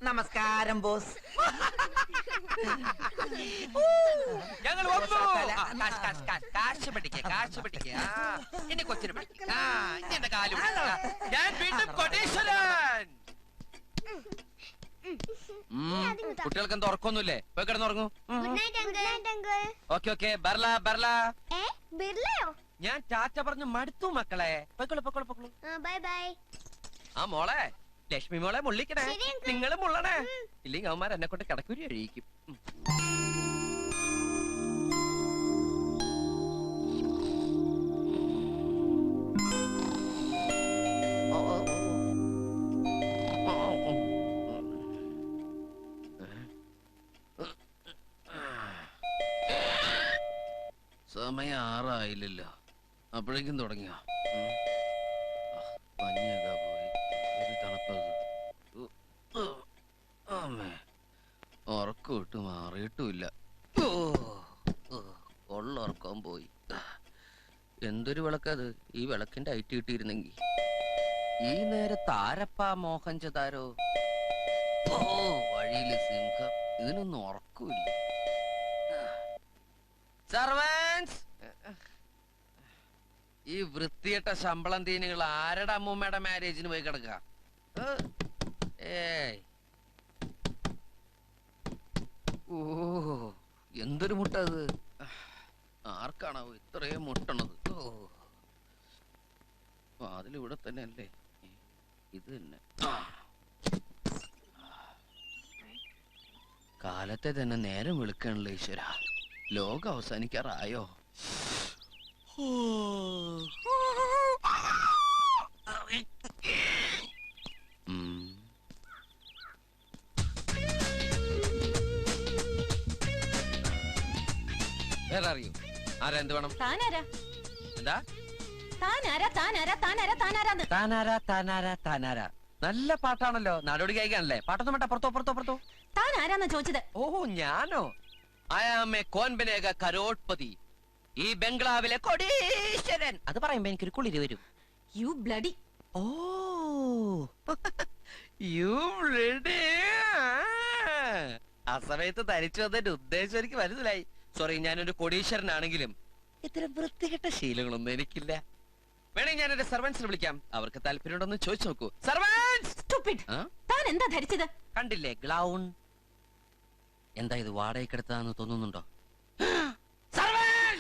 നമസ്കാരം ബോസ്. ഞങ്ങൾ കാശ് പഠിക്കുക. എന്റെ കൊച്ചിന് പഠിക്കുക. എന്റെ കാല് ഞാൻ വീണ്ടും കൊടീശ്വരൻ. കുട്ടികൾക്ക് എന്താ ഉറക്കൊന്നുമില്ലേ? പോയി കിടന്നുറങ്ങൂ. ഓക്കെ ഞാൻ ടാറ്റ പറഞ്ഞു മടുത്തു മക്കളെ. ആ മോളെ ലക്ഷ്മി മോളെ മുള്ളിക്കണേ. നിങ്ങള് മുള്ളണേ, ഇല്ലെങ്കിൽ അവന്മാർ എന്നെ കൊണ്ട് കിടക്കൂരി കഴിക്കും. സമയം 6 ആയില്ലല്ലോ, അപ്പോഴേക്കും തുടങ്ങിയോ? പനിയൊക്കെ പോയി, ഒരു തണുപ്പത്. ഉറക്കം ഇട്ട് മാറിയിട്ടുമില്ല. ഉറക്കം പോയി. എന്തൊരു വിളക്കത്! ഈ വിളക്കിന്റെ ഐറ്റ് കിട്ടിയിരുന്നെങ്കിൽ ഈ നേരത്ത് ആരപ്പാ മോഹൻചതാരോ? വഴിയില് സിംഹം. ഇതിനൊന്നും ഉറക്കമില്ല. സർവൻസ്, ഈ വൃത്തിയിട്ട ശമ്പളം തീനുകൾ ആരുടെ അമ്മൂമ്മയുടെ മാരേജിന് പോയി കിടക്കുക? ഓ, എന്തൊരു മുട്ട അത്! ആർക്കാണോ ഇത്രയും മുട്ടണത്? അതിലിവിടെ തന്നെ അല്ലേ? ഇത് തന്നെ. കാലത്തെ തന്നെ നേരം വെളുക്കണല്ലോ ഈശ്വര. ലോകം അവസാനിക്കാറായോ? വേറെ അറിയൂ? ആരാ? എന്ത് വേണം? താനാരാ? എന്താ താനാരാ? നല്ല പാട്ടാണല്ലോ. നാടോടി കഴിക്കാനല്ലേ? പാട്ടൊന്നും വേണ്ട, പുറത്തോ. താൻ ആരാന്നാ ചോദിച്ചത്? ഓഹോ, ഞാനോ? അയാമേ കോൻ ബനേഗ കരോട്ട്പതി, ഈ ബംഗ്ലാവിലെ കൊടീശ്വരൻ. അത് പറയുമ്പോ എനിക്കൊരു കുളിര് വരും. You bloody. Oh, you bloody. ആ സമയത്ത് തരിച്ചു വന്നതിന്റെ ഉദ്ദേശം എനിക്ക് മനസ്സിലായി. സോറി, ഞാനൊരു കൊടീശ്വരനാണെങ്കിലും ഇത്തരം വൃത്തികെട്ട ശീലങ്ങളൊന്നും എനിക്കില്ല. വേണമെങ്കിൽ ഞാൻ എന്റെ സർവൻസിനെ വിളിക്കാം, അവർക്ക് താല്പര്യമുണ്ടോന്ന് ചോദിച്ചു നോക്കൂ. സർവൻസ്! താൻ എന്താ ധരിച്ചത്? കണ്ടില്ലേ, ഗ്ലൗൺ. എന്താ ഇത് വാടകയ്ക്കെടുത്താന്ന് തോന്നുന്നുണ്ടോ?